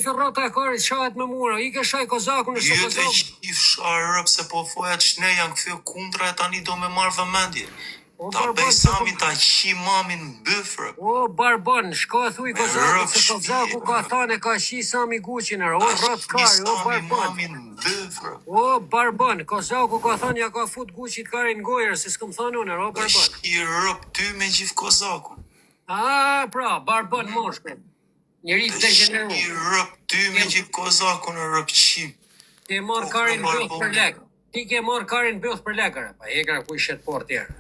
që rrota e karit shahet me mura, i ke shaj kozakun e Ju të kozakun. qif sharë pse po foja që ne janë këthjo kundra e tani do me marrë vëmendje. Ta bej Sami ta qi mamin bëfrë. O barbon, shko e thuj kozakun se kozaku ka thane ka qi Sami Guqin, o rrot kari, o barbon. Mamin bëfrë. O barbon, kozaku ka thane ja ka fut Guqit karin gojër, se s'këm thane unë, o barbon. I rëp ty me gjithë kozakun. Pra, barbon moshke. Njëri të degeneru. I rëp ty me gjithë kozakun e rëp qim. Ti e marë karin bëth për lekë. Ti ke marë karin bëth për lekër. Pa ekra ku ishet por tjerë.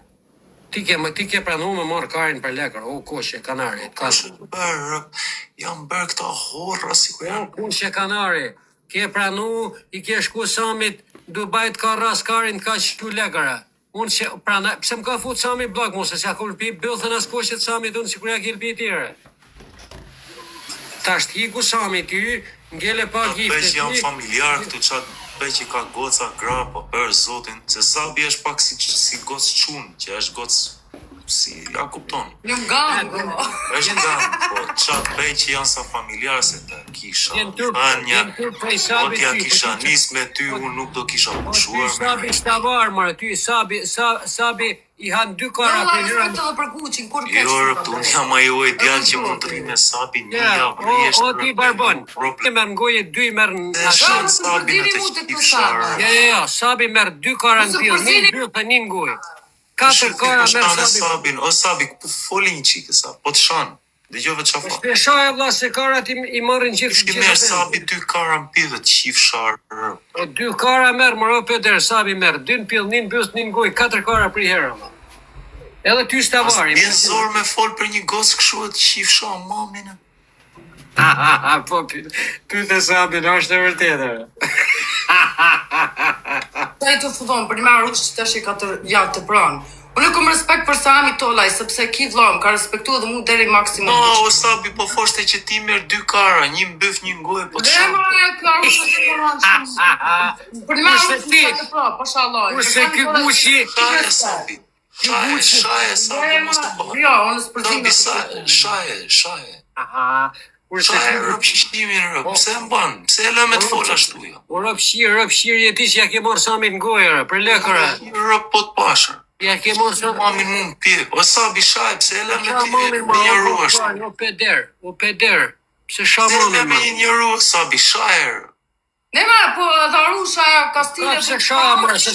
Ti ke pranu me marë karin për lekër. O, kushe, kanari. Jam bërë këta horra si ku janë. O, kushe, kanari. Ke pranu, i ke shku Samit, Dubajt ka ras karin ka qëtu lekëra. Unë që prana, pse më ka fut Sami blok, mos e që ka lëpi bëthën as kushet Samit unë si kërja ke lëpi tjere. Ta shtiku Sami ty, ngele pa gifte. Beq jam familjar këtu qatë beq i ka goca gra, po për zotin, se Sabi është pak si gocë qunë, që është gocë si, ja kupton. Nuk ganë, është ganë, po qatë beq janë sa familjar se të kisha. Po t'ja kisha nis me ty, unë nuk do kisha pushuar. Ty Sabi shtavar, mërë, ty Sabi i hanë 2 kara për njërën. Jo, për Guqin, kur kesh. Jo, rëptu, unë jam ajo e djallë që mund të rime Sabi një javë rjesht. O, ti barbon, ti merë ngoje 2 merë në shanë Sabi në të qip sharë. Jo, Sabi merë 2 kara në pjë, një bjë për një ngoj. 4 kara merë Sabi. O, Sabi, ku folin qike sa, po të shanë. Dhe gjove qa fa. Shpe shaj, vla, se karat i marrin gjithë. Shki merë Sabi 2 kara në pjë dhe të qip sharë. O, 2 kara merë, më rope der, Sabi merë 2 në pjë, 1 bjës, 1 ngoj, 4 kara për i herë, vla. Edhe ty shtavari. As zor me fol për një gocë këshu e të qifsha mamin. Po, pyte Sabin, është e vërtetë. Ta i të fudon, për një marrë rrugë që të shi ka të javë të pranë. Unë kom respekt për Sami Tolaj, sepse ki vlam, ka respektu edhe mu deri maksimum. No, o Sabi, po foshte që ti merë 2 kara, një mbyf, një ngoj, po të shanë. Për një marrë rrugë që të pra, pasha Allah. Kurse ky Guqi, Shaje, Sabi. Shaje, Sabi, mos të bërë. Jo, unë së përzime. Shaje. Kurse Shaje, rëpshimin rëp, pse më banë, pse e lëme të fola shtu jo. O rëpshirë jeti që ja ke marë Samit në gojërë, për lekëra. Rëp po të pashër. Ja ke marë Samit. Mamin mund pje, o Sabi shaje, pse e lëme të një rrua shtu. O peder, pse sha Pse e mamin lëme ma. një rrua, Sabi, shaje. Ne ma, po dharu shaja Kastile. Pse sha mërë, se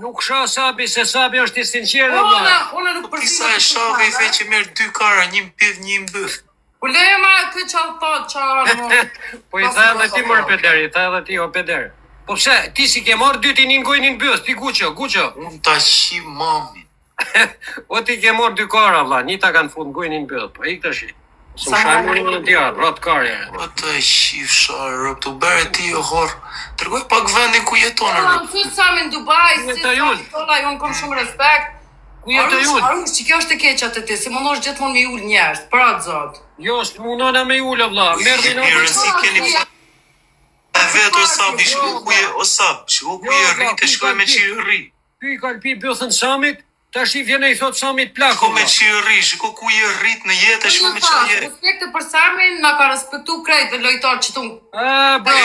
nuk sha Sabi, se Sabi është i sinqerë, vla. Unë nuk Kisa e shave i fe që merë 2 kara, një mpiv, një mbyf. Po leje ma, këtë qalë thot, qarë. Po i tha edhe ti mërë peder, i tha edhe ti o peder. Po pse, ti si ke marë 2 ti një ngoj një bëth, ti Guqo. Unë ta qi mamin. O ti ke marë 2 kara, vla, një ta kanë fund ngoj një bëth, po i këtë shi. Së më shajmë një në tjarë, rot karje. O të qif sharë, të bere ti o horë. Tërgoj pak vendin ku jetonë rëp. Unë të Sami në Dubai, si Sami Tolaj, unë kom shumë respekt. Ku jetë e jullë? Arush, që kjo është e keqat e ti, si më nosh gjithmonë me jullë njerës, për atë zotë. Jo, së mundona me jullë, vla, merdi në Mirë, si keni fa... E vetë o Sabi, shiko ku je rritë, shiko me qirë rri. Ty i kalpi bëthën Samit, ta shi vjene i thot Samit plako. Shiko me qirë rri, shiko ku je rritë në jetë, shiko me qirë jetë. Respekte për Samin, nga ka respektu krejt dhe lojtar që tu. Bravo.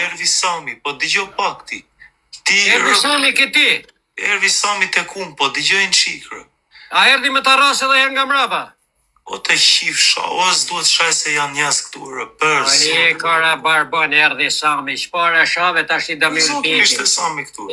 Ervi Sami, po digjo pak ti. Ervi Sami këti. Ervi Sami të kumë, po digjojnë qikërë. A erdi me ta rasë edhe her nga mrapa? O të qifsha, o s'duhet shaj se janë njës këtu rëpër. A i kara barbon erdi Sami, shpara shave ta shi dëmir Zotë piti. ishte Sami këtu.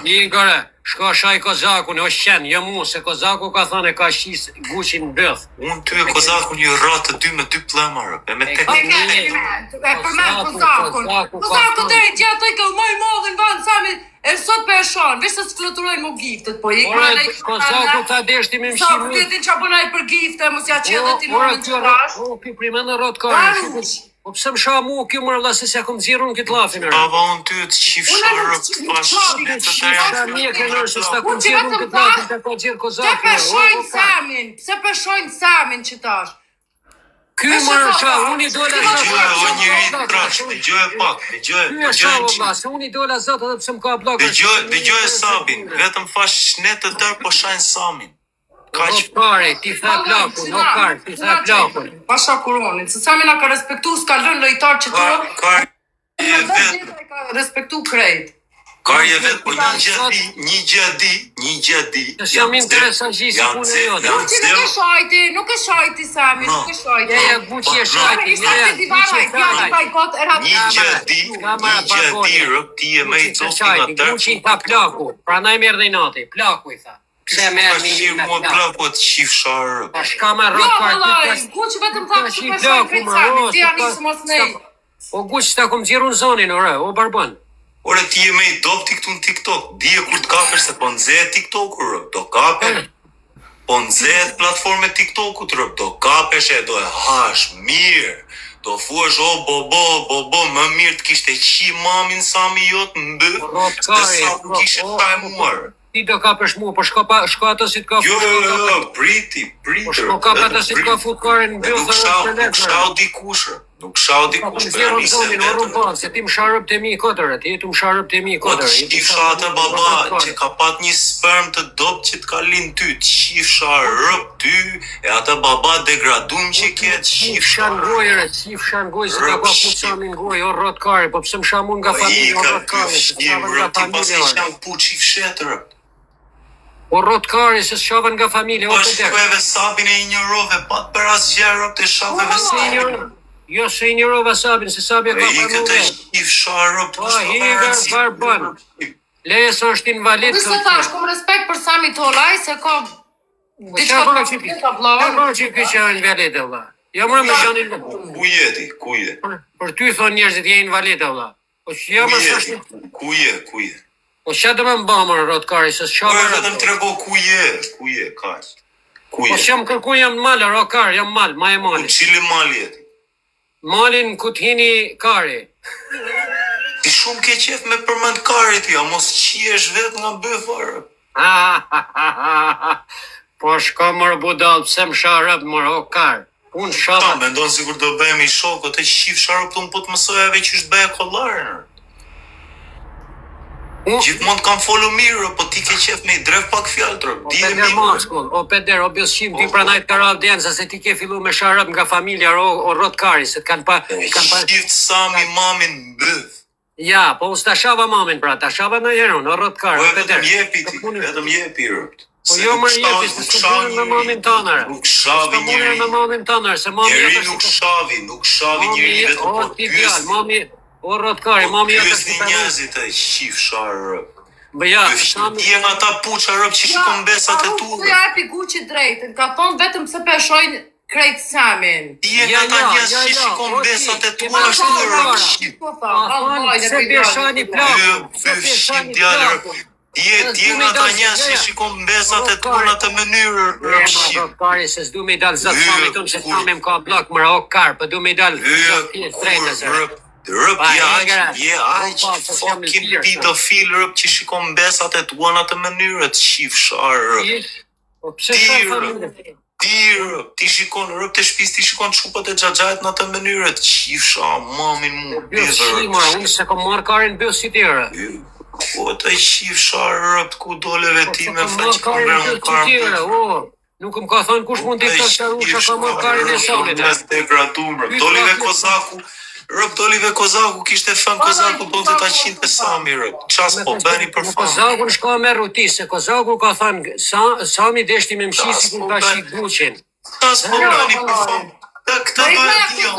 I kara, shko shaj kozakun, o shenë, jo mu, se kozaku ka thane ka shis Guqin bëth. Unë ty e kozakun një ratë 2 me 2 plemarë, e me tek E përmen Kozakun. Kozakun dhe i gjatë i këllë moj modhin vanë Sami, e sot për e shonë, vishë se s'fluturojnë mu giftet, po i Ore, kozaku ta deshti me Sa mshimu. për ti qa bënaj për gifte, mos ja që dhe ti modhin që rash. O, ky prime në rot kare. Po pse më sha mu, kjo mërë vla se se kom zirun këtë lafin. Baba, unë ty e të qifsha rëpë pash të të Sa mje ke nërë se s'ta kom zirun këtë lafin të ka zirë Pse kozakun. peshojnë Samin? Pse peshojnë Samin që tash? Ky mërë qa, unë i dole Dëgjoj, o njëri të trash, dëgjoj pak, Ky e qa o vla, se unë i dole zotë edhe pse më ka blokë. Dëgjoj Sabin, vetëm fash shnetë të tërë po shajnë Samin. Rotari, ti tha plakun, Rokar, ti tha plakun. Pasha Kuronin, se Sami na ka respektu, s'ka lënë lojtar që të ka respektu krejt. Karje vetë, po një gjadi. Nësë jam interesant që i si punë e jote. Nuk e shajti, Sami, nuk e shajti. Ja, Guqi e shajti, një gjadi, ti e me i cofti nga tërë. Guqi tha plaku, pra na i merë dhe i nati, plaku i tha. Pse merë një Shqirë mua plaku atë qif sharë. Pa shka me Jo, Rokar, vëllaj, Guqi vetëm tha që ka shajti krejt Sami, ti janë isë mos nej. O Guqi ta kom gjiru në zonin, ore, o barbon. Ore, ti e me i dopti këtu në TikTok. Dije kur të kapesh se po nxehet TikTok-u, rëp, do kapesh. Po nxehet platforme TikTok-u, rëp, do kapesh e do e hash, mirë. Do thuash, o, bobo, më mirë të kishte qi mamin Sami jot në bëf, se sa ku kishe taj muar. Ti do kapesh mu, po shko ato si të ka Jo, priti. Po shko kap ato si të ka fut kare në bëf dhe Nuk shau dikush, nuk shau dikush, për Zero janë se zonin, o rumbon, se ti më sharëp të mi kodërë, ti tu më sharëp të mi Po kodërë. të qifsha atë baba që ka pat një sperm të dopt që t'ka linë ty, të qifsha rëp ty, e atë baba degradum që ke të qifsha Qifshan gojë, qifshan gojë, se ka fuqamin gojë, o Rotkari, po pse më shamun nga Po i familja, o ka Rotkari, se pjofshim shavan nga rëp, ti pasi familja, që janë pu qifshet rëp. o Rotkari, se shavan nga familja, o Po pëder. shkueve sabin e ignorove, pat për asgjë rëp të shaveve sabin. Jo se i njërova Sabin, se Sabja E ka i këtë panuve. qifsha rëp, Po, higa barbon. Leje së është invalid. Nëse thash, kom respekt për Sami Tolaj, se ka Qa bërë që që janë invalid, Allah? Ja mërë me janë invalid. Ku jeti, ku je? Për ty thonë njerëzit je invalid, Allah. Po që ja Ku më jeti, sashtë. ku je? Po që dhe më mbamë, Rotkari, se Po s'qa e më vetëm trego ku je, kaq. Ku Po je? që jam kërku jam malë, Rotkari, jam malë, ma e Ku malë. qili mal jeti? Malin ku t'hini kari. Ti shumë ke qef me përmend karit ja, mos qiesh vet nga bëfarë. Po shko mërë budal, pse më sharëp mërë o karë. Unë Ta, shabë. mendon sikur do bëhemi shokë, të qif sharëp të po të mësojave që është bëhe kollarën. Gjithmonë kam folu mirë, po ti ke qef me i drev pak fjallë, O di e peder mirë. Moskul, o peder, o bjësqim, ti pranajt karav djenza, se ti ke fillu me sharëp nga familja o Rotkari, se t'kan pa... Qift Sami mamin bëf. Ja, po unë s'ta shava mamin, pra, ta shava në jeron, o Rotkari, Po o e peder. vetëm jepi ti, vetëm jepi rëpt. Po jo më jepi, se s'ka punën me mamin tanër. Nuk shavi S'ka punën me njëri. mamin tanër, se mami Njeri jetër nuk shavi njëri vetëm o po ti djallë, mami, o Rotkari, mami jetër Pyesni njerëzit e qif sharë rëp. Bë ja, Sami... Dje nga ta puqa rëp që shikon besat e Tu tua. japi Guqi drejtën, ka thonë vetëm se peshojnë krejt Samin. Dje nga ta njerëz që shikon besat e tua është në rëp qif. Se pjeshani plakun, se Shqip pjeshani djallë rëp. plakun. Dje nga ta njerëz që shikon besat e tua në të mënyrë rëp qif. Rotkari, se s'du me i dalë zatë Sami tonë, se Sami më ka blok më o karë, për du me i dalë drejtës. Rëp je aq fucking pedofil rëp që shikon besat e tua në të mënyrë të qif sharë rëp. Po pse shfarë familje? Ti rëp, ti shikon rëp të shpis, ti shikon çupët e xhaxhait në të mënyrë të qifsha mamin mu. Bjësima, unë se kom marë karin bjës si tjere. Po të qifsha rëp ku doleve ti me Marë faqë karin këmërën bjës si tjere, o. Nuk më ka thonë kush mund t'i të sharu ka marë karin e Samit. Dolive Kozaku, rëp dolive Kozaku, kishte fën Kozaku, do të ta qinte Sami rëp. Qas po bëni për famë. Kozaku në shka me ruti, se Kozaku ka thonë, Sami deshti me mshi si ku ka shik Guqin. Qas po bëni për famë. Këta do e dio.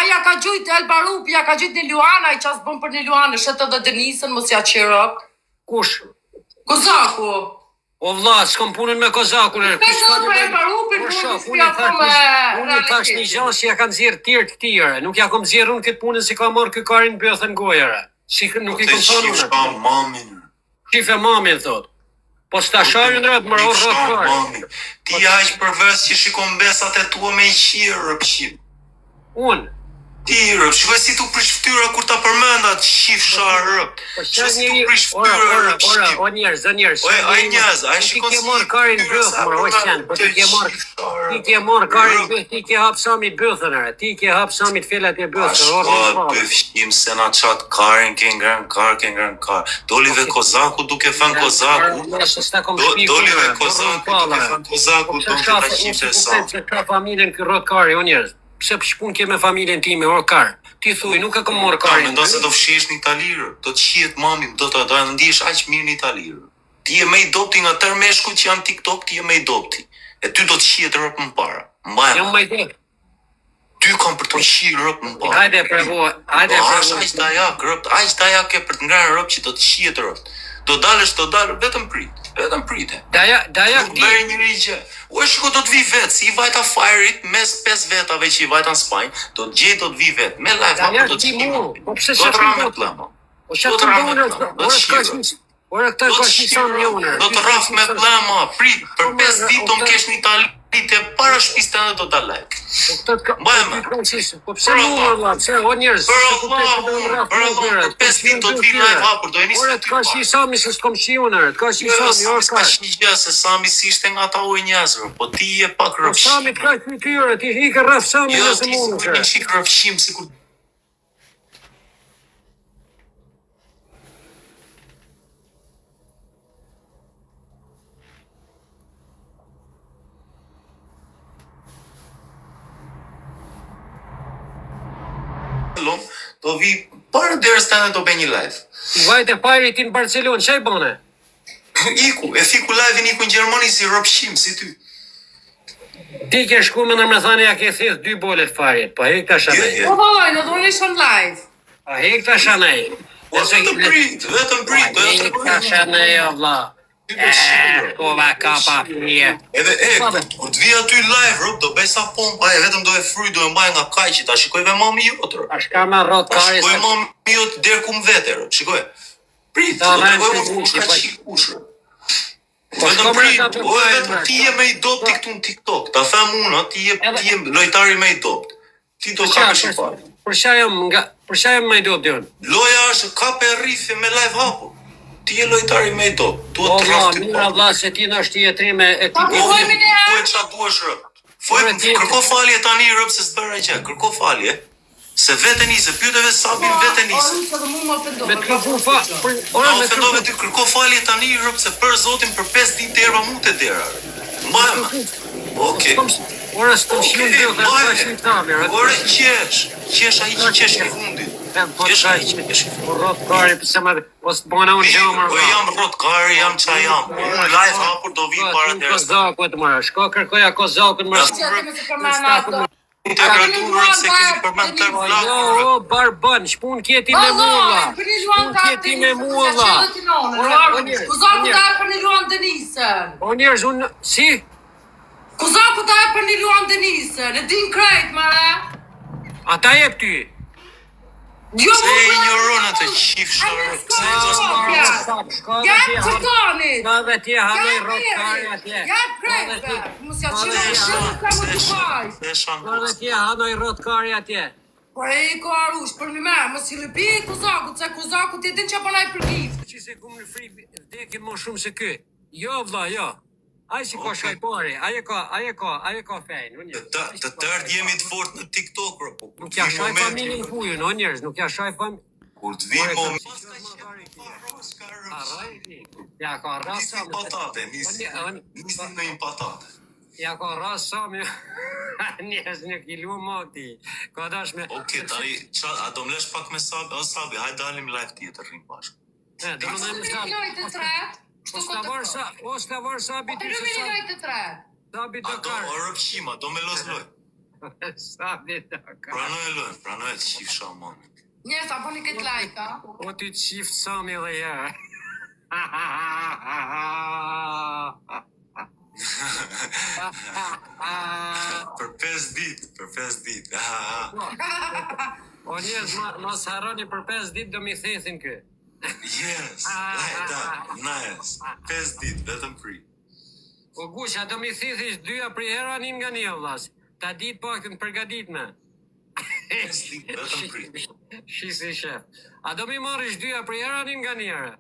Aja ka gjujt Elbarup, ja ka gjujt një Luana, i qas bën për një Luana, shetë dhe Denisën, mos ja qirop. Kush? Kozaku. O vlla, s'kom punën me Kozakun. Pesë për Elbarupin, Unë thash një realisht. gjë që ja kanë zirë tjerë të tjere. Nuk ja kom zirë unë këtë punën si ka marrë ky karin bëthën gojëre. Si nuk i Të kom thonë qifsha unë. mamin. Qife mamin, thot. Po s'ta shajnë në rëtë, mërë o rëtë karë. Ti aq përveç që shikon besat e tua me i qirë rëp qip. Unë, Ti rëp, shkoj si tu prish ftyra kur ta përmenda të shif sharë rëp. Shkoj si tu prish ftyra rëp shif. O njerëz. Oje, ai njerëz, ai shikon Ti ke marrë karin bëth, mor, o qen, po ti ke marrë karin bëth, ti ke hap sami bëthën, ti ke hap sami të felat e bëthën, Ashko, bëfqim se na qatë karin, ke ngërën kar. Dolive Kozaku duke fën Kozaku. Dolive Kozaku duke fën Kozaku, do të ta qipë e sa. Se ka familjen kë rrot kari, o njerëz. Pse shpun ke me familjen time, o kar. Ti thuj, nuk e kam marrë karin. Mendon se do fshihesh në Itali, do të qihet mami, do të ndihesh aq mirë në Itali. Ti je më i dopti nga tërë meshkujt që janë TikTok, ti je më i dopti. E ty do të qihet rrop më para. Mbaj. Jam më i dopti. Ty kam për të qihet rrop më para. Hajde provo. Aq daja ke për të ngrënë rrop që do të qihet rrop. Do dalësh, vetëm prit. Daja ti. Bëj njëri gjë. U shiko do të vi vet, si i vajta Fire-it mes 5 vetave që i vajta në Spanjë, do të vi vet. Me live apo do të shkojmë. Po pse Do të ramë plan. O çfarë të bëjnë? Ora këta ka shqisam njoner. Do të rraf me plama, prit, për 5 ditë do më kesh në Itali, të para shtëpisë tënde do ta laj. Po pse mua valla, pse o njerëz? Për 5 ditë do të vi live hapur, do e nisë. Ora të ka shqisami se s'kom shioner, të ka shqisami, ora ka shqisja se Sami si ishte nga ta ujë njerëzve, po ti je pak rrëfshim. Sami ka kytyre, ti hike rraf Sami nëse mund. Jo, ti shik rrëfshim sikur do vi para derës tënde do bëj një live. Vajte pari ti në Barcelonë, çaj bone? E fiku live-in iku në Gjermani si rrëfshim si ty. Ti ke shku me më thani ja ke thith 2 bolet farit, po hek tash anej. Po vallaj, në do jesh on live. Po hek tash anej. Vetëm prit. Hek tash anej o vlla. Kova kapa fije. Edhe kur të vi aty live rrop do bëj sa pompa, vetëm do e fryj, do e mbaj nga kaqi, ta shikoj ve mami jotër. Tash ka me rrot kari. Shikoj mami jot der kum vetë, shikoj. Prit, do të bëjmë kush. Vetëm prit, ti je më i dopti këtu në TikTok. Ta them unë, ti je lojtari më i dopt. Ti do kapesh fare. Për çfarë jam më i dopti unë? Loja është kape rrife me live hapur. Ti je lojtari më i dopt. Duhet të rrafti. Mira vlla se ti na shtietri me e ti. Po e çfarë duash rrop? Kërko falje tani rrop se s'bëra gjë. Kërko falje. Se vete nisë, pyete vetë Sabin vete nisë. Me të kërku fa. Ora me të vetë kërko falje tani rrop se për Zotin për 5 ditë dera mu te dera. Mbajmë. Okej. Ora s'të shiu dhe ka qenë kamera. Ora qesh ai që qesh në fundit. Qesh ai që qesh. Rrot kari pse më mos bëna unë gjëmër. Po jam rrot kari, jam çaj jam. Live hapur do vi para derës. Kozaku të marrë. Shko kërkoja kozakun më. Temperaturën se keni përmend të vlog. Jo, barbon, shpun kjeti me mulla. Shpun kjeti me mulla. Kozaku ta për një luan Denisën. O njerëz, unë, si? Kozaku ta për një luan Denisën, e din krejt, mare. Ata jep ty. Se e ignoron atë qifshërë. Ja e qëtonit. Ka dhe tje hanoj rotkari atje. Ja e krejtve. Mos ja qënë shumë ka më të faj. Ka dhe tje hanoj rotkari atje. Po e i ko arush, për një merë, mos i lëpi Kozaku, se Kozaku ti din që apënaj për gift. Që se kumë në fri vdekin më shumë se kë. Jo vla, jo. Ai si ka shajpari, ai ka fejn, Të tërë jemi të fort në TikTok, po. Nuk ja shaj familjen kujun, o njerëz, nuk ja shaj familjen. Kur të vi moment. Ja ka rasa Nisi patate, nisi në një patate. Ja ka rasa me njerëz në kilo moti. Ka dash me. Okej, tani a do mlesh pak me Sabi, o Sabi, hajde dalim live tjetër rrim bashkë. Do më ndajmë sa. O s'ka varë Sabi ty se Sabi do A do rëpshima, do me los loj. Sabi do ka. Pranoj të qif shamon. Njerës, a boni këtë like, a? O ty të qift Sami dhe ja. Për 5 ditë. O njerëz, mos harroni për 5 ditë do mi thethin kë. Yes, nice. 5 ditë, vetëm free. O gusha, do mi thithish 2 prej hera nin nga një vlas. Ta ditë pak të përgadit me. Vetëm prit. Shisi shef. A do mi marrish dyja për jeranin nga njëra?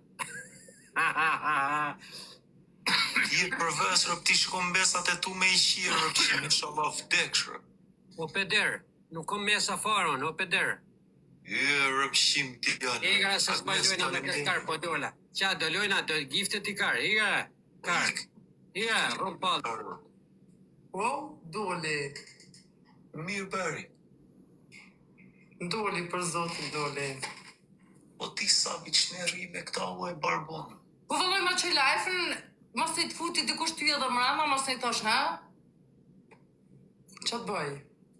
Ti e përves, rëp, ti shkon besat e tu me i shirë, rëp, që inshallah vdeksh, rëp. O peder, nuk kom mesa faron, o peder. Rëp, shim ti janë. Igra se s'ma lojna me këskar, po dola. Qa, do lojna, do giftet i kar, igra, kar. Igra, rëp palë. O, doli. Mirë bëri. Doli për zotin, doli. Po ti sabi që ne rri me këta uaj barbonë. Po vëlloj ma që lajfën, mos të futi dikush ty edhe mrama, mos të i thosh, ha? Qa të bëj?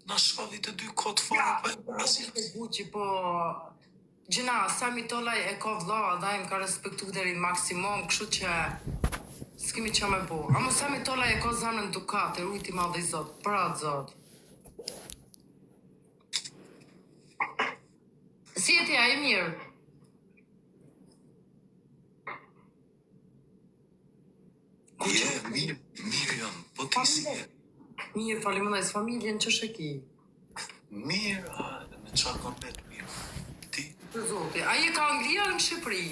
Na shavi të dy kotë farë, pa e parasit. Buqi, po... Gjina, Sami Tolaj e ka vlla, dhe im ka respektu deri maksimum, kështu që... S'kemi qa me bo. Amo Sami Tolaj e ka zanën dukat, e ujti madhe i zot, pra zot. Si e ti, a e mirë? Mirë jam, po ti si e. Mirë, falimëndaj, familjen që sheki. Mirë, me qa komplet mirë. Ti? Për zoti, a je ka Anglia në Shqipëri?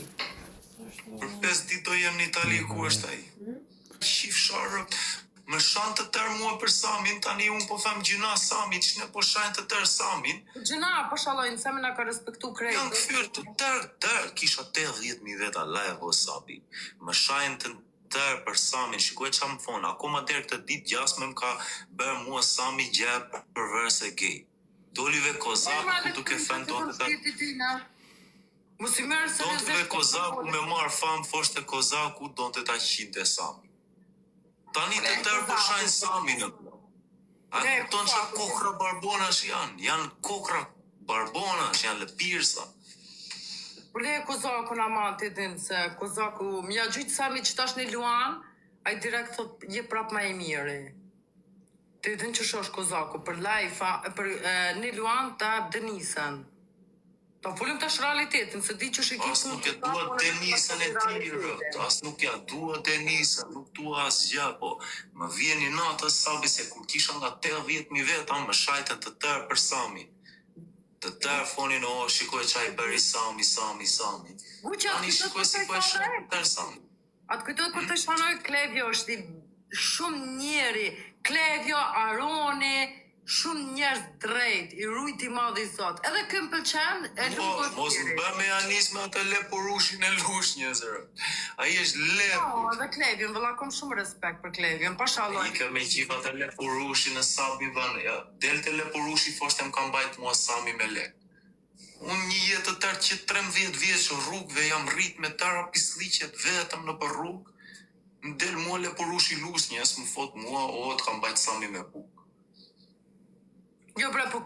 Për 5 ditë do jem në Itali, ku është ai? Shif sharë, më shanë të tërë mua për Samin, tani unë po them gjina Samin, që ne po shajnë të tërë Samin. Gjina, po shalojnë, Sami na ka respektu krejt. Janë këfyrë të tërë, kisha 80.000 veta live o Sabi. Më shajnë të tërë për Samin, shikoj qa më thonë, akoma dherë këtë ditë gjasme më ka bërë mua Sami gjepë për verse gay. Dolive Kozaku ku duke thënë tonë të Donte Kozaku me marë famë, foshte Kozaku donte ta qinte Sami. Tani të tërë po shajnë Sami në këto. A këton që kokra barbonash janë kokra barbonash, janë lëpirsa. Po le Kozaku në aman të din se Kozaku, mja gjytë Sami që tash në Luan, a i direkt thot je prap ma e mire. Të din që shosh Kozaku, për lajfa, për në Luan të Denisen. Ta folim tash realitetin, se di që shikit... As nuk e dua Denisën e tjirë, as nuk ja dua Denisën, nuk dua as gjë, po më vjeni natës Sabi se kur kisha nga 80.000 veta, më shajten të tërë për Sami. Të tërë fonin, o, shikoj qaj bëri Sami. Tani shikoj si po e shajnë tërë Sami. Atë kujtojt kur të shpanoj Klevjo është i shumë njeri, Klevjo, Aroni, shumë njerëz drejt, i rujt i madh i zot. Edhe këm pëlqen, e lukot Mos më bë me anisme atë leporushin e lushnjës, ai është lep. Po, edhe Klevjon, vëlla kom shumë respekt për Klevjon, pashallah. I ka me qifa të leporushin e Sami banë, ja, delte leporushi foshte më kam bajt mua Sami me lek. Unë një jetë të tërë që 13 vjeç rrugëve jam rrit me tëra pisliqet vetëm në për rrugë, më del mua leporushi lushnjës, më fot mua, o, të kam bajt Sami me buk. Jo bre, po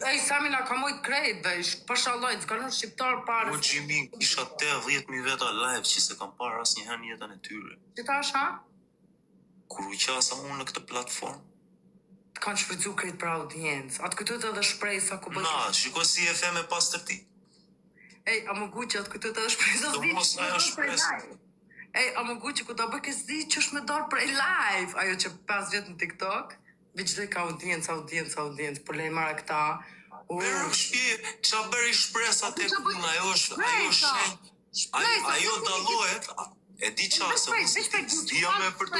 ai Sami na ka mojt krejt, dhe pashallah, s'ka në shqiptar parë. O Gjimi, isha 80.000 veta live që se kam parë asë njëherë në jetën e tyre. Që ta është, ha? Kur u qasa unë në këtë platformë, Të kanë shfrytzu krejt për audiencë. Atë kujtojt edhe shprejsa ku bëtë. na, shiko si e the me pas të ti. Ej, a më guqë atë kujtojt edhe shprejsa Do mos ajo shpresë. Ej, a më guqë ku ta bëj kësë di që është me dorë prej live. Ajo që 5 vjetë në TikTok. Veç dhe ka audiencë, për le i marë këta. Berë shpje, qa bëri shpresa të kuna, ajo shenjë, ajo dalohet, e di qasë, dhja me për të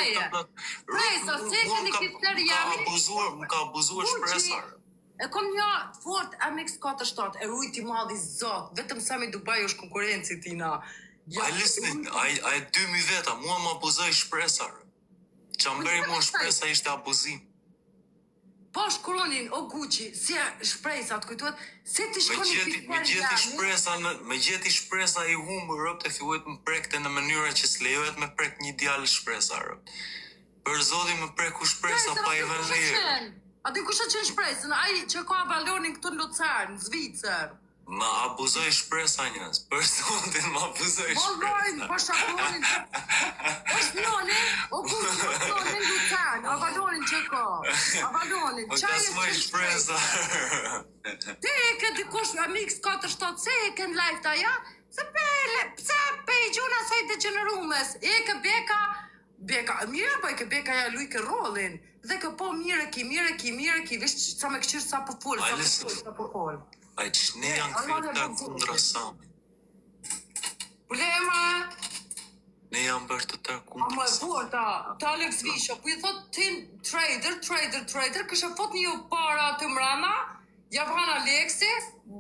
më ka abuzuar shpresar. E kom një fort MX-47, e rujti madhi zot, vetëm Sami Dubai është konkurenci tina. A lisnin, a e 2.000 veta, mua më abuzoj shpresar. Qa më bëri mua shpresa ishte abuzim. Po shkronin, o Gucci, si shpresat, kujtuat, se ti shkoni Me gjeti shpresa i humbë, rëp, të filluet më prekte në mënyra që s'lejohet me prek një djalë shpresa, rëp. Për zodi më preku shpresa pa i vën lejë. A di kush e qenë shpresën? Ai që ka balonin këtu në Lucarn, në Zvicër. Ma abuzoj shpresa njës, për zotin ma abuzoj shpresa. Po shakonin, është njone, o Gucci, është njone në Lucarn, a balonin që ka, a balonin, O ka s'moj shpresa. Te e ke dikush, MX-47, se e ke në live ta, ja? Se pe i gjuna saj degenerumes, e ke beka, Beka, mirë po e ke beka ja luj ke rollin. Dhe ke po mirë ki, vesh sa me këqyrë sa po fol, sa po fol. Ai që ne janë kërta kundra Sami. Problema, Ne janë bërë të tërë a kundra më e Sami. vërta, ta Alex Visha, po i thot tin trader, kësha fot një para të mrena, ja vran Alexi,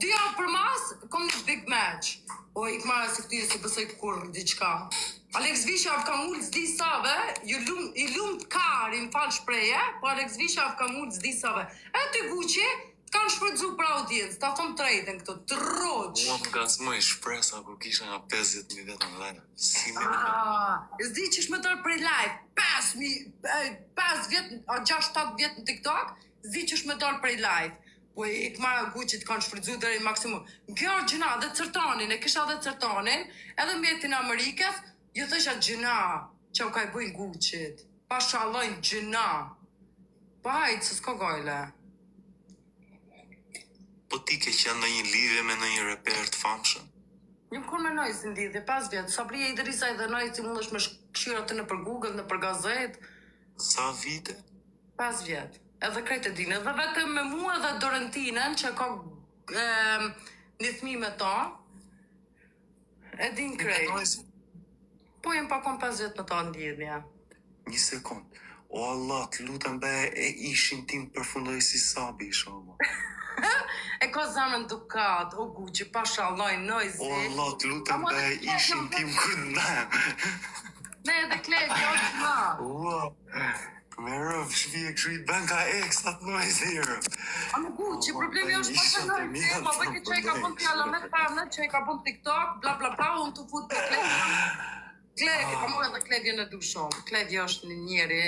2 javë për mas, kom një big match. O, i këmara se këtyre se pësoj kur diqka. Alex Visha avë kam ullë zdi save, i lumë të kari, më falë shpreje, po Alex Visha avë kam ullë zdi save. E të Gucci, kanë shfrytzu për audiencë, ta thom trading këto, të roqë. Mua më gazmoj shpresa kur kisha nga 50.000 vetëm live. Si me Zdi që shme tërë prej live, 5 vjetë, 6-7 vjetë në TikTok, zdi që shme tërë prej live. Po i këmara Gucci të kanë shfrytzu deri maksimum. Kjo gjëna dhe cërtonin, e kisha dhe cërtonin, edhe mjetin Amerikës, ju thësha gjëna, që u ka i bujnë Gucci-t. Pa shalojnë gjëna. Pa hajtë, se s'ko gojle. Po ti ke qenë në një lidhje me në një reper të famshëm? Një kur me Noizi në lidhje, 5 vjetë. Sabria Idrisa dhe Noizi mund është me këshyra të në për Google, në për gazet. Sa vite? 5 vjetë. Edhe krejt e dinë. Dhe vetëm me mua dhe Dorentinen, që ka një thmi me ta, e din krejt. Noizi. Po jem pa kom 5 vjetë me ta në lidhje. Një sekund. O Allah, të lutem be e ishin tim përfundoj si Sabi i shomo. E ka zamën dukat, o Gucci, pa shaloj, Noizi. O Allah, të lutem be e ishin tim kur ne. Ne edhe klejt, jo që ma. Ua, me rëv shvije këshu i ben ka eksat Noizi rëv. A më Gucci, problemi është pa të Noizi, ma bëke që e ka pun fjalla me femne, që e ka pun TikTok, bla bla bla, unë të fut për klejt. Klejt, a më edhe klejtje në du shumë, klejtje është një njeri,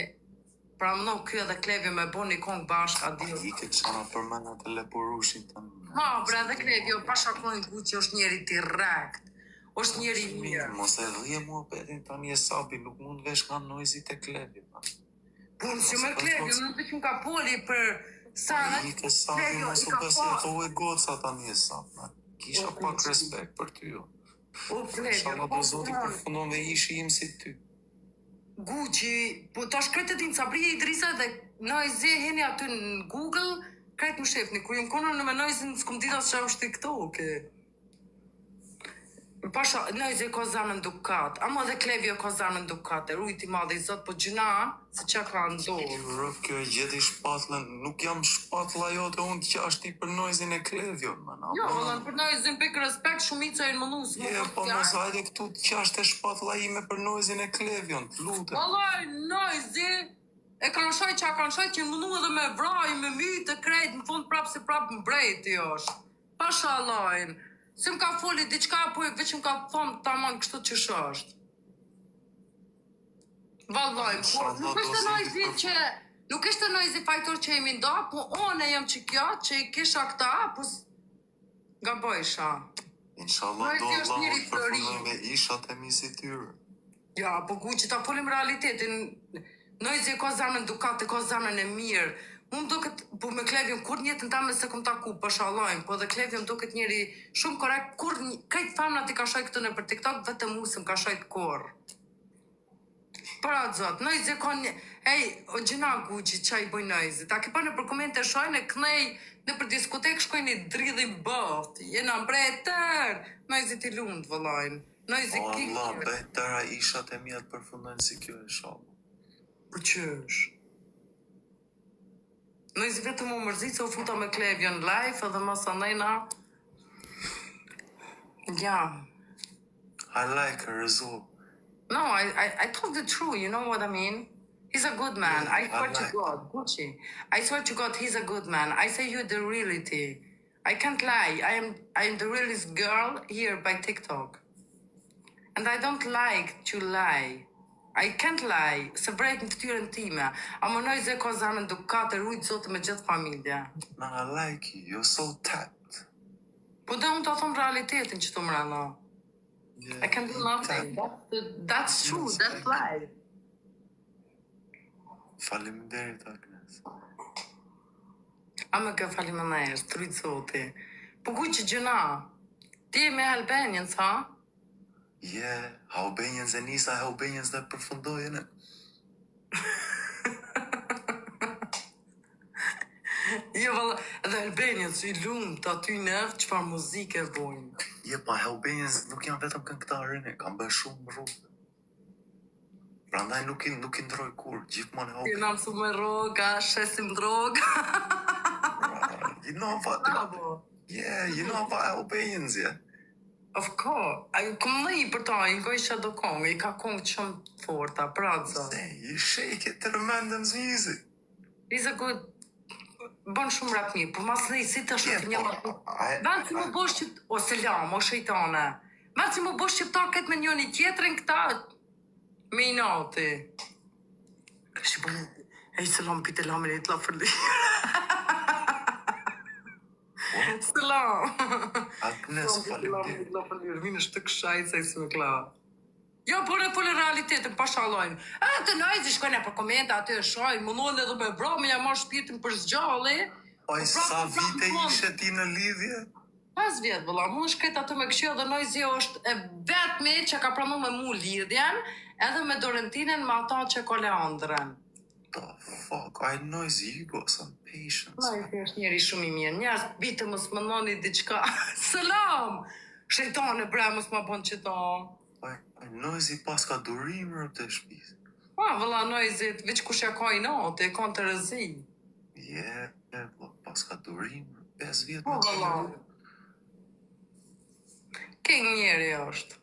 pra më në kjo edhe klejtje me bo një kongë bashkë, a I dio. ke qana për mëna të leporushin të në. Ma, bre, edhe klejtje, pa shaklojnë Gucci është njeri direkt, është njeri mirë. Mos e dhije mua petin tani e Sabi, nuk mund vesh nga Noizi të klevi. Punë që me klejtje, më në të që më ka poli për sana, I ke Sabi, mos u besi e thove goca tani e Sabi. Kisha pak respekt për ty jo. o klejtje, Shala do zoti përfundon dhe ishi im si ty. Gucci, po tash kretë e din Sabria Idrisa dhe Noizi heni aty në Google, kretë më shefni, kur jënë konë në me Noizi në s'kom dita që është TikTok. Pasha, Noizi ka zamën dukat, ama dhe Klevjo ka zamën dukat, e rujti madhe i zot, po gjina, se që ka ndohë. Rëf, kjo e gjeti shpatlen, nuk jam shpatla jote, unë të qashti për Noizin e Klevjon, man. Jo, dhe për Noizi në pikë respekt, shumica e në mënu së Je, po mos hajde këtu të qashte shpatla ime për Noizin e Klevjon, të lutem. Valaj, Noizi, e kanë shaj që a kanë shaj që mënu edhe me vraj, me mytë, krejt, në fund prapë se prapë mbrejti është. Pasha lajnë. Se më ka foli diçka, po e veç më ka thonë tamam kështu që është. Vallaj, po nuk është Noizi që nuk është Noizi fajtor që jemi nda, po one jam që kjo, që i kisha këta, po nga bojsha. Inshallah do Noizi është Allah njëri të përfundoj flori. me ishat e misi tyre. Ja, po Gucci, ta folim realitetin. Noizi ka zamën dukat, ka zamën e mirë. Unë do këtë, po me Klevjon, kur njëtën ta me se kom taku, për shalojnë, po dhe Klevjon do këtë njëri shumë korekt, kur krejt famnat i ka shoj këtë në për TikTok, vetëm musëm ka shoj kur. Për atë zotë, Noizi ka një, o gjina Gucci, qa i boj Noizi, ta ki pa në për komente shojnë, e kënej në për diskotek shkojnë i dridhin bëft, jena mbretër, Noizi ti lundë, vëllajnë. Noizi O Allah, kikë. betëra ishat e mija të përfundojnë si kjo e shalom. Për qësh? Noizi vetëm u mërzit se u futa me Klevjon live edhe mas anajna. Ja. I like her as well. No, I told the truth, you know what I mean? He's a good man. I swear to like- God, Gucci. I swear to God, he's a good man. I say you the reality. I can't lie. I am the realest girl here by TikTok. And I don't like to lie. I can't lie. Se vrejt në ftyrën time. A më Noizi ka zamën dukat e rujt zotë me gjithë familja. No, I like you, you're so tapped. Po dhe unë të thom realitetin që të më rana. Yeah, I can do nothing. That's true, that's life. Faleminderit, Agnes. A më ka falim në nërë, të rritë zoti. Po ku që gjëna? Ti e me Albanians, ha? Yeah, Albanians e nisa Albanians dhe përfundojnë. Jo, valla, edhe Albanians i lumë të aty nërë qëfar muzike e bojnë. Je pa Albanians nuk janë vetëm këngëtarë ne, kanë bërë shumë rrugë. Prandaj nuk i ndroj kur, gjithmonë Ti na mësu me roga, shesim droga. You know what? Bravo. Yeah, you know about Albanians, yeah. Of course. Kom në i për ta, i nga isha do kongë, i ka kongë shumë forta, praza. Say, you shake it to the random's music. He's a good... Bën shumë rap mirë, por mas në i si të shumë një më... Vend si më bosh që... O selam, o shejtane. Vend si më bosh që ta këtë me njëni tjetërin këta... Me i nati. Kështë bënë... E i selam, pite lamin e të la fërli. Selam. Agnes, faleminderit. Vinë është të këshajtë se i si me kla. Jo, por e pole realitetin, pa shalojnë. Të najzi shkojnë për komente, aty e shojnë, mëndonë edhe me bro, me ja marrë shpirtin për zgjalli. Oj, sa vite ishe ti në lidhje? 5 vjetë, vëlla, mu shkret atë me këshio dhe Noizi është e vetmi që ka pranu me mu lidhjen, edhe me Dorentinen me ata që ko Leandren. The fuck, I know you got some patience. Noizi është njeri shumë i mirë, njerës bitë mos më nëni diqka. Selam! Shejtane bre, mos më bon që ta. I know pas ka durim rëp të shpis. Vëlla, Noizi, veç kush ja ka i natë, e ka të rëzi. Pas ka durim rëp, 5 vjetë Po, vëlla. King njeri është.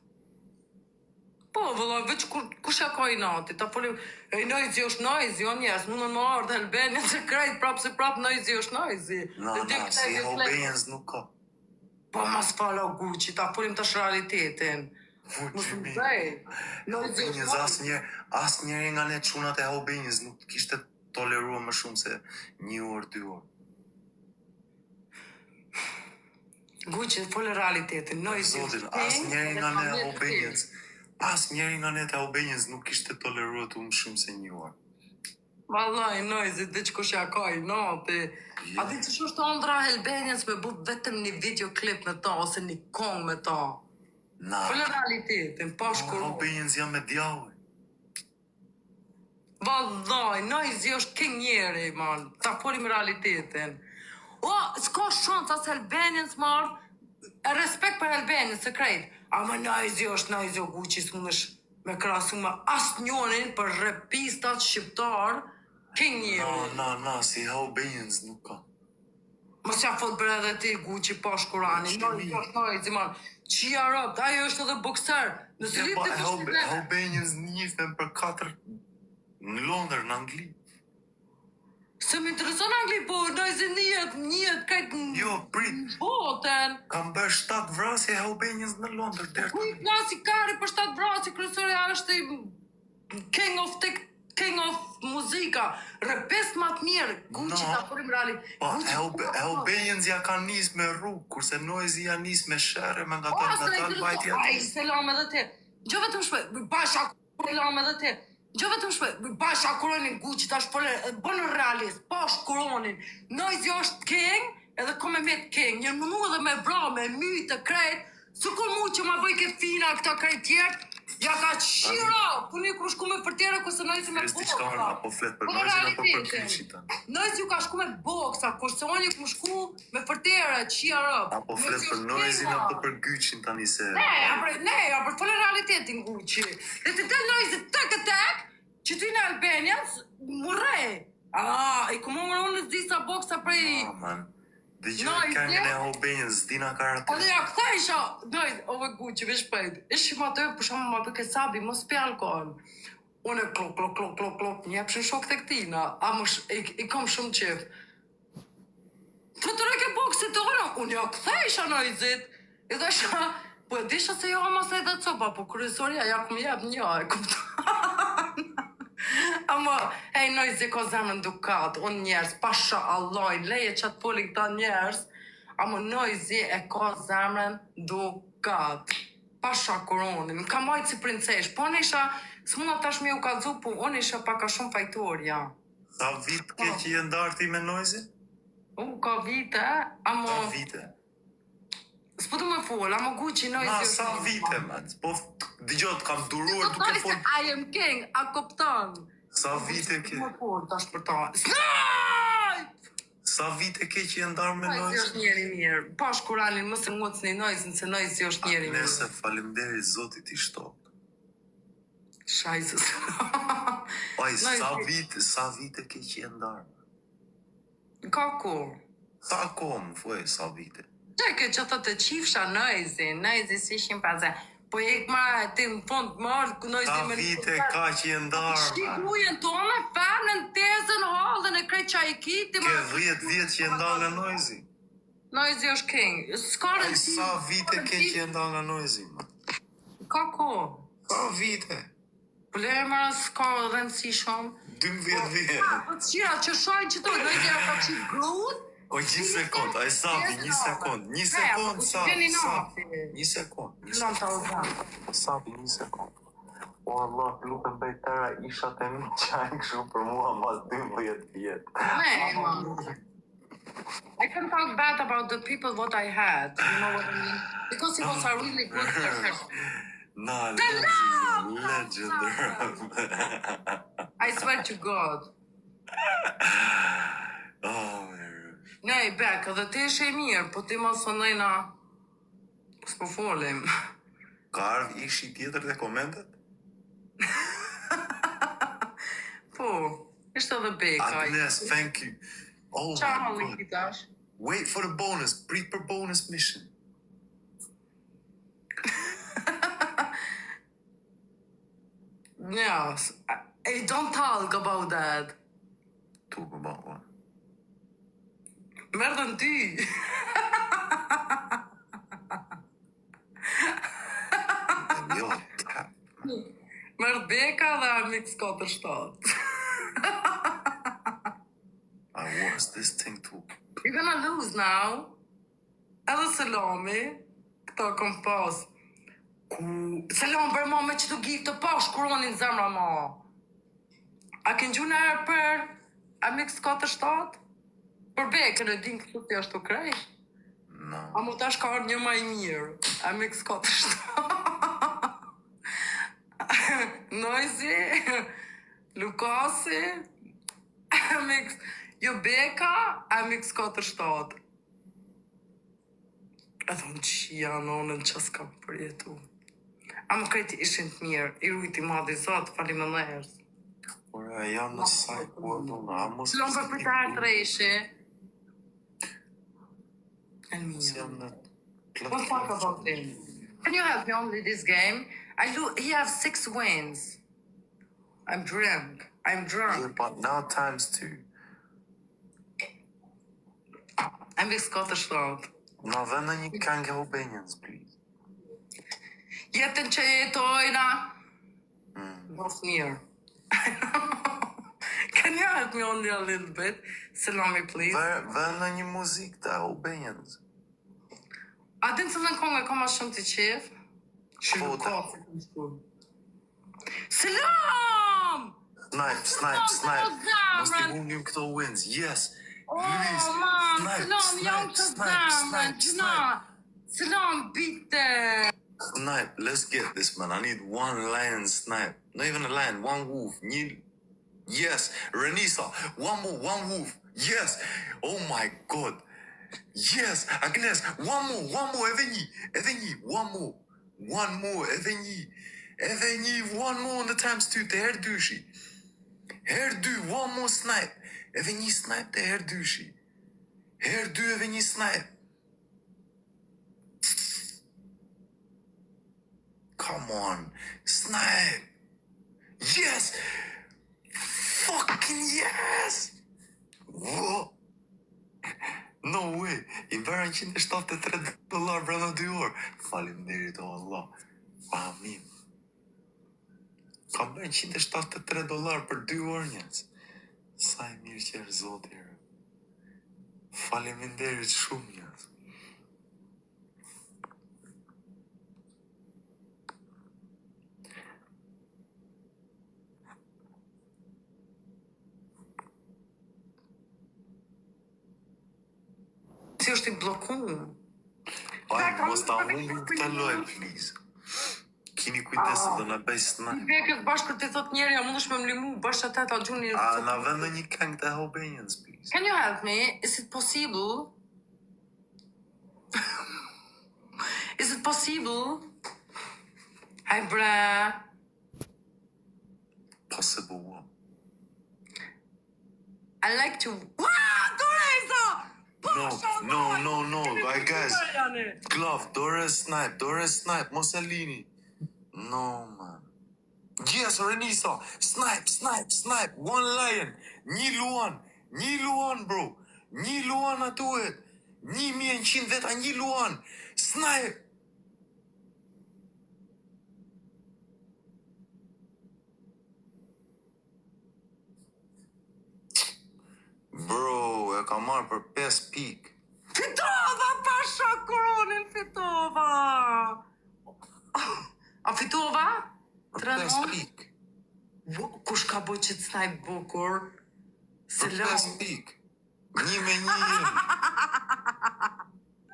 Po, vëlla, veç kush ja ka i natë, ta polim, e Noizi është Noizi, o njerës, mundën më ardhe Albania, që krejt prapë se prapë Noizi është Noizi. Na, si Albanians nuk ka. Po, mas fala Gucci, ta polim tash realitetin. Mos më bëj. Albanians asë njeri nga ne qunat e Albanians nuk kishte tolerua më shumë se 1 orë, 2 orë. Gucci, folë realitetin. Zotin, asë njeri nga ne Albanians, asë njeri nga ne të Albanians nuk kishte tolerua të më shumë se 1 orë. Vallaj, Noizi, dhe që kush ja ka i nati. A di që është Andra Albanians me bu vetëm një videoklip me ta, ose një kong me ta. Folë realitetin, pa shkuru. Albanians janë me djavë. Vallaj, Noizi është king njeri, man. Ta polim realitetin. O, s'ka shansa se Albanians marë, respekt për Albanians, se krejt. Ama Noizi është Noizi o Gucci, s'mundesh me krasu me asë njonin për repistat shqiptar, king njeri. Na, si Albanians nuk ka. Mos ja fot për edhe ti Gucci pa shkurani. Noizi është Noizi, man. Qia rëpt, ajo është edhe bokser. Nëse lip të kështë të Albanians njifën për 4 në Londër, në Angli. Se më intereson Angli, po Noizi njët, kajtë në Jo, prit, botën. kam bërë 7 vrasje Albanians në Londër, dërë. Kuj plasi kari për 7 vrasi, kryesore është i king of muzika. Repest ma të mirë, Gucci ta përim rali. Po, Albanians ja ka nis me rrugë, kurse Noizi ja nis me shere, me nga talë bajtja. Aj, selam edhe te. Gjo vetëm shpe, basha selam edhe te. Gjo vetëm shpe, basha kuronin Gucci, ta shpore, bënë realist, pa shkuronin. Noizi është king, edhe ko me met king. Njën mënu edhe me bra, me mytë, krejt. Sukur mu që ma bëj ke fina këta krejt tjertë, ja ka qira, puni ku shku me për tjera, këse Noizi me Kresti qka boksa. apo flet për Noizi, apo për Gucci ta. Noizi ju ka shku me boksa, kurse oni ku shku me për tjera, qia rëp. Apo flet për Noizi, apo për Gucci tani se... Ne, për fole realitetin Gucci. Dhe të del Noizi tek, që ty në Albanians, murre. I ku më unë në disa boksa prej... man, dhe gjë këngën e Albanians, dina karate. Ode ja këta isha, Noizi, ove Gucci, veç shpejt. Ishim atë, për shumë ma për këtë sabi, mos pi alkohol. Unë e klok, një epshin shok të këtina. I kom shumë qef. Të të reke boksit të unë, unë ja këta isha Noizit. I dhe isha, po e disha se jo ama se edhe copa, po kryesoria ja këmë jep një, e kuptan. Ama, Noizi ko zemrën dukat, unë njerës, pasha Allah, leje që atë polin këta njerës, ama Noizi e ko zemrën dukat. Pasha koronin, më ka majtë si princesh, po në isha, s'muna tash me u kalzu, po unë isha paka shumë fajtorja. Sa vit ke që je ndarti me Noizi? Ka vite, ama... Sa vite? S'po du me fol, ama Gucci, Noizi... Sa vite, man. Po, digjot, kam duruar duke fol... I am king, a koptan. Sa vite ke? Më por, tash për ta. Snipe! Sa vite ke që je ndarë me Noizi Noizi? është njeri mirë. Pash Kur'anin, mos e ngocni Noizin, se Noizi është njeri mirë. Nese faleminderit Zotit i shtot. Shajzës. Aj, Noizi. sa vite ke që je ndarë? Ka kur? Sa kom, fuj, sa vite? Çka që të të qifsha Noizi si ishim paze. Po e ma ti në fund marrë, Noizi Sa me... vite ka që je ndarë? Shikujen tonë, fanën, tezën, hallën e krejt qa i kiti. Ke 10 vjet që je ndarë nga Noizi? Noizi është king. S'ka Aj, rëndësi. sa vite ke që je ndarë nga Noizi? Ka ko? Sa vite? Problema s'ka rëndësi shumë. 12 vjet. Po të qira që shojnë që to, Noizi ja ka qip grut. O, një sekund, aj Sabi, një sekund, një sekund. Sabi, një sekund. O Allah, lutem bëj tëra ishat e mi qajnë këshu për mua mas 12 vjet. I can talk bad about the people what I had, you know what I mean? Because it was a really good person. Nah, legend. I swear to God. Oh, my. Nej, Bek, edhe ti ishe i mirë, po ti mos thonojna... S'po folim. Ka ardhë ishi tjetër dhe komentet? Po, ishte edhe Beka. Agnes, thank you. Oh Qa my halli God. kitash? Wait for the bonus. Prit për bonus mission. Yes. Hey, don't talk about that. Talk about what? Merdën ty. Yo, tap. Merdë Beka dhe Amix 47. I was this thing too. You're gonna lose now. Edhe Selami, këto kom pas. Selam për ma me që të gjithë të pash kuronin zemra ma. A kënë gjuna e për Amix 47? Për Bekën e din këtu të ashtu krej. No. A mu tash ka ardhë një ma i mirë. Amix 47. Noizi, Lukasi, Amix, jo Beka, Amix 47. E thonë që janë onën që s'kam përjetu. A më krejti ishin të mirë, i rujti madhi zotë, falim e nërës. Ora, jam në saj kuardona. A mos Lëmë për përta e treshi. E jam mirë. në What talk about him? Can you help me only this game? He has 6 wins. I'm drunk. Yeah, but now times 2. I'm with Scottish Lord. Na dhe në një këngë Albanians, please. Jetën që jetojna. Mos mirë. Can you help me only a little bit? Salami, please. Dhe në një muzik të Albanians. A din se në kongë e ka ma shumë të qef? Po, ka. Selam! Snipe. Mos t'i humbim këto wins. Yes. Please. Oh, man, selam, jam të zamën, gjuna. Selam, bitte. Snipe, let's get this, man. I need one lion snipe. Not even a lion, one wolf. Yes, Renisa. One more, one wolf. Yes. Oh my God. Yes, Agnes. One more. Edhe një. One more. Edhe një. One more on the times 2 të herë dyshi. Herë 2, one more snipe. Edhe një snipe të herë dyshi. Herë 2 edhe një snipe. Come on, snipe. Yes. Fucking yes. Whoa. No way. I bërë $173 brenda 2 orë. Faleminderit o Allah. Amin. Kam bërë $173 për 2 orë njës. Sa i mirë që erë Zoti. Faleminderit shumë njës. Si është i blokuar. Aj, mos ta humbim këtë loj, please. kini kujdes se do na bëj sna. I vekës bashkë të thot njeri, a mundesh me më limu, bashkë atë ta gjuni. A na vën në një këngë të Albanians, please. Can you help me? Is it possible? Is it possible? Hey, bruh. Possible what? I like to... Doreza! No, guys. Glove, Dore Snipe, mos e lini. No, man. Yes, Renisa, snipe, one lion, një luan, bro, një luan atuhet, 1100 veta, një luan, snipe. Bro, e ka marrë për 5 pik. Fitova, pasha, koronin fitova! A fitova? Për 5 3-0? pik. Kush ka boj që të snajp bukur? Se Për lau. 5 pik. 1-1.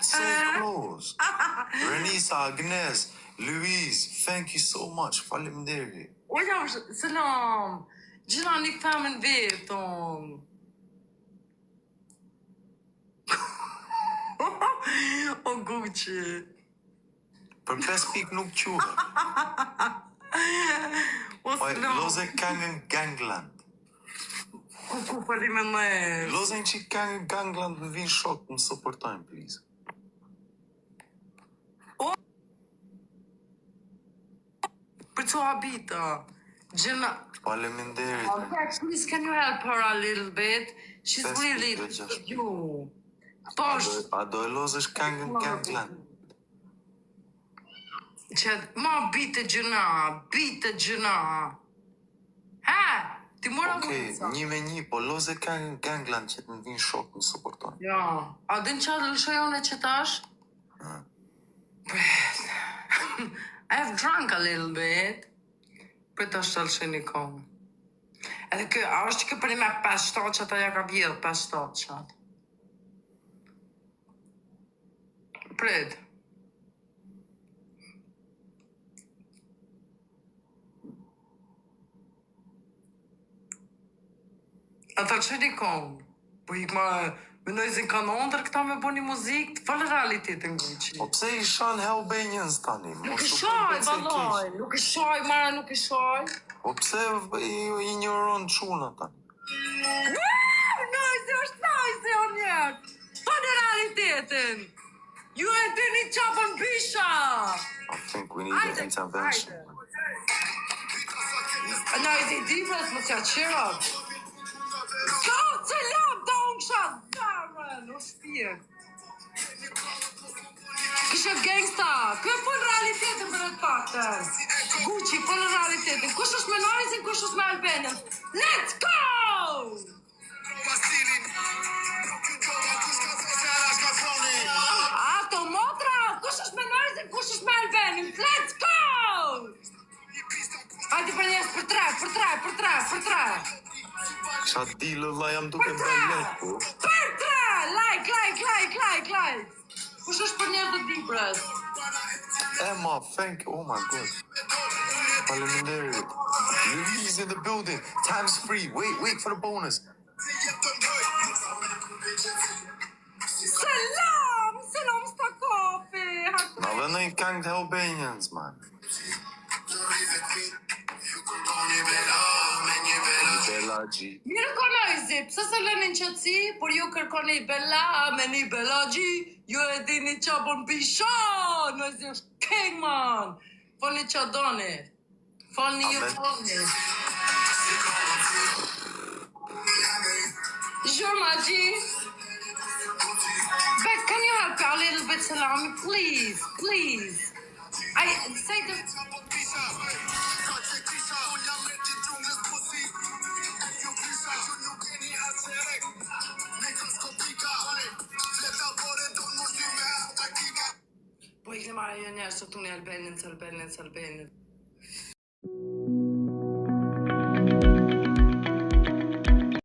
So close. Renisa, Agnes, Louise, thank you so much. Faleminderit. O jam, selam. Gjina një këthamen vetëm. O Gucci. Për 5 pik nuk quhet. O selam. Loze këngën Gangland. Ku falime me. Lozen që këngën Gangland në vinë shok më supportojnë, please. Për co habita. Gjina. Faleminderit. Please, can you help her a little bit? She's Best really video, just- you. A Posh. do e lozesh këngën Gangland? Që ma bitë gjëna. Ha? Ti mora Okej, mundësa. 1-1, po loze këngën Gangland që të më vinë shok më supportojnë. Ja. A din që lëshojone që tash? Ha. I have drunk a little bit. Për të është të lëshoj një kohë. Edhe kë, a është kë për me 5 shtoqat, a ja ka vjedhë 5 shtoqat. Prit. A të lëshoj një kohë. Po ik ma... Më nëjzin kanë ondër këta me bo një muzikë, të falë realitetin Gucci. Po pse i shan Albanians tani? Nuk i shoj, valoj, nuk i shoj, mara nuk i shoj. Po pse i ignoron çuna tani? Nëjzi është nëjzi o njerë. Falë realitetin. Ju e dini qabën bisha. I think we need an intervention. Nëjzi divës më që qërët. Ka që lam të unë shatë dërën, o shpirë. Kështë gangsta, kë e folë realitetin për e të pakten. Gucci, folë realitetin. Kush është me Noizin, kush është me Albanën. Let's go! Ato motra, kush është me Noizin, kush është me Albanën. Let's go! Hajde për njës për tre. Qa dilë la jam duke mbellet, po. Për tre! Like. Kush është për njës të dibres? Emma, thank you, oh my god. Faleminderit. Louise in the building, times free. Wait for the bonus. Selam sta kofi. Na dhe në i këngë të Albanians, man. Bella G. Mirë konojzi, pse se lënin qëtësi, por ju kërkoni bella me një bella G, ju e dini qa bon pisha, nëjzi është king man. Falni qa doni. Falni ju Amen. falni. Zhurma G. Beck, can you help a little bit, Salami, please? I say this. Po i marrë një njerë së tuni Albanën.